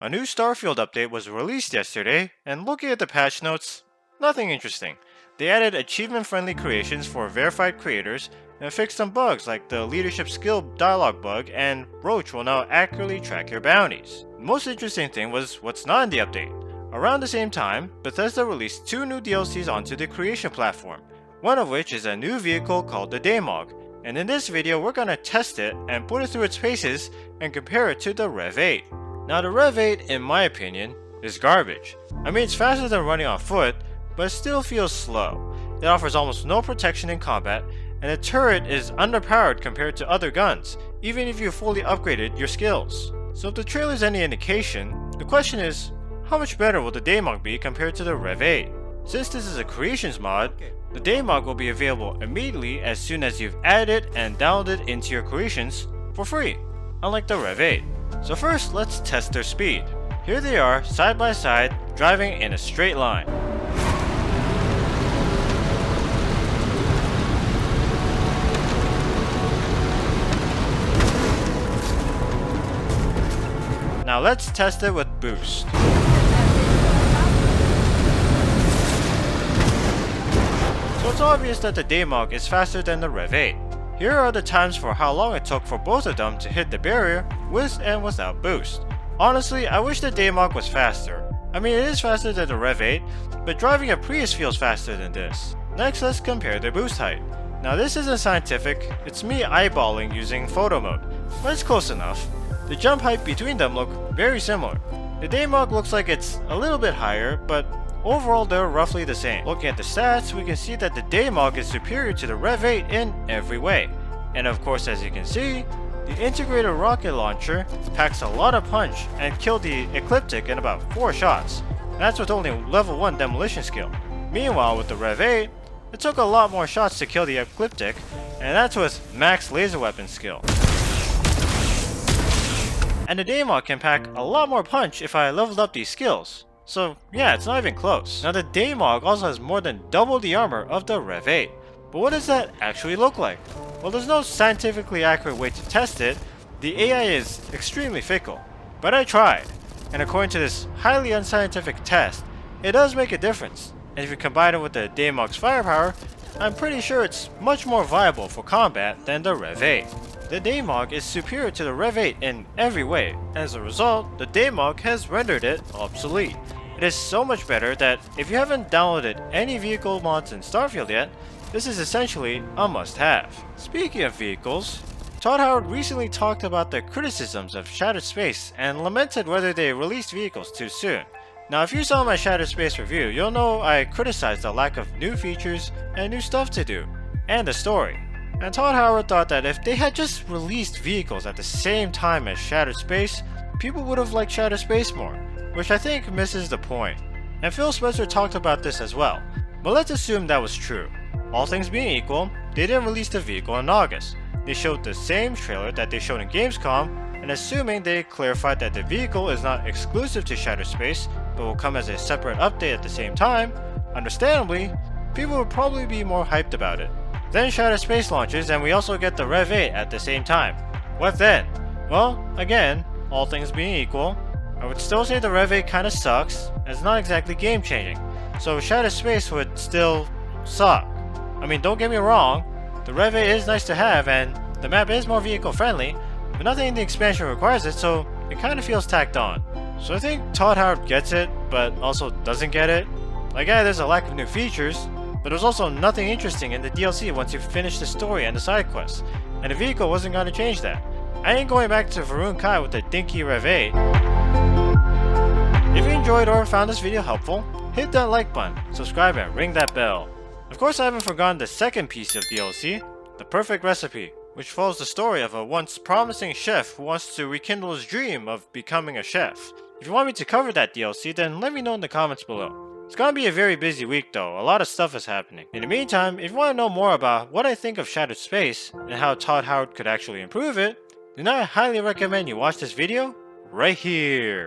A new Starfield update was released yesterday, and looking at the patch notes, nothing interesting. They added achievement-friendly creations for verified creators and fixed some bugs like the leadership skill dialogue bug, and Roach will now accurately track your bounties. The most interesting thing was what's not in the update. Around the same time, Bethesda released 2 new DLCs onto the creation platform, one of which is a new vehicle called the Deimog, and in this video we're gonna test it and put it through its paces and compare it to the Rev 8. Now the Rev 8, in my opinion, is garbage. I mean, it's faster than running on foot, but it still feels slow. It offers almost no protection in combat, and the turret is underpowered compared to other guns, even if you fully upgraded your skills. So if the trailer is any indication, the question is, how much better will the Deimog be compared to the Rev 8? Since this is a creations mod, the Deimog will be available immediately as soon as you've added it and downloaded it into your creations for free, unlike the Rev 8. So first, let's test their speed. Here they are, side by side, driving in a straight line. Now let's test it with boost. So it's obvious that the Deimog is faster than the Rev 8. Here are the times for how long it took for both of them to hit the barrier with and without boost. Honestly, I wish the Deimog was faster. I mean, it is faster than the Rev 8, but driving a Prius feels faster than this. Next, let's compare their boost height. Now this isn't scientific, it's me eyeballing using photo mode, but it's close enough. The jump height between them look very similar. The Deimog looks like it's a little bit higher, but overall they're roughly the same. Looking at the stats, we can see that the Deimog is superior to the Rev 8 in every way. And of course, as you can see, the integrated rocket launcher packs a lot of punch and killed the Ecliptic in about 4 shots. That's with only level 1 demolition skill. Meanwhile, with the Rev 8, it took a lot more shots to kill the Ecliptic, and that's with max laser weapon skill. And the Deimog can pack a lot more punch if I leveled up these skills. So yeah, it's not even close. Now the Deimog also has more than double the armor of the Rev 8. But what does that actually look like? Well, there's no scientifically accurate way to test it. The AI is extremely fickle. But I tried. And according to this highly unscientific test, it does make a difference. And if you combine it with the Deimog's firepower, I'm pretty sure it's much more viable for combat than the Rev 8. The Deimog is superior to the Rev 8 in every way. As a result, the Deimog has rendered it obsolete. It is so much better that if you haven't downloaded any vehicle mods in Starfield yet, this is essentially a must-have. Speaking of vehicles, Todd Howard recently talked about the criticisms of Shattered Space and lamented whether they released vehicles too soon. Now if you saw my Shattered Space review, you'll know I criticized the lack of new features and new stuff to do, and the story. And Todd Howard thought that if they had just released vehicles at the same time as Shattered Space, people would have liked Shattered Space more, which I think misses the point. And Phil Spencer talked about this as well, but let's assume that was true. All things being equal, they didn't release the vehicle in August. They showed the same trailer that they showed in Gamescom, and assuming they clarified that the vehicle is not exclusive to Shattered Space, but will come as a separate update at the same time, understandably, people would probably be more hyped about it. Then Shattered Space launches and we also get the Rev 8 at the same time. What then? Well, again, all things being equal, I would still say the Rev 8 kinda sucks, and it's not exactly game changing, so Shattered Space would still suck. I mean, don't get me wrong, the Rev 8 is nice to have and the map is more vehicle friendly, but nothing in the expansion requires it, so it kinda feels tacked on. So I think Todd Howard gets it, but also doesn't get it. Like, yeah, there's a lack of new features, but there's also nothing interesting in the DLC once you finish the story and the side quests, and the vehicle wasn't gonna change that. I ain't going back to Varun Kai with the dinky Rev 8. If you enjoyed or found this video helpful, hit that like button, subscribe and ring that bell. Of course, I haven't forgotten the second piece of DLC, The Perfect Recipe, which follows the story of a once promising chef who wants to rekindle his dream of becoming a chef. If you want me to cover that DLC, then let me know in the comments below. It's gonna be a very busy week though, a lot of stuff is happening. In the meantime, if you want to know more about what I think of Shattered Space and how Todd Howard could actually improve it, then I highly recommend you watch this video right here.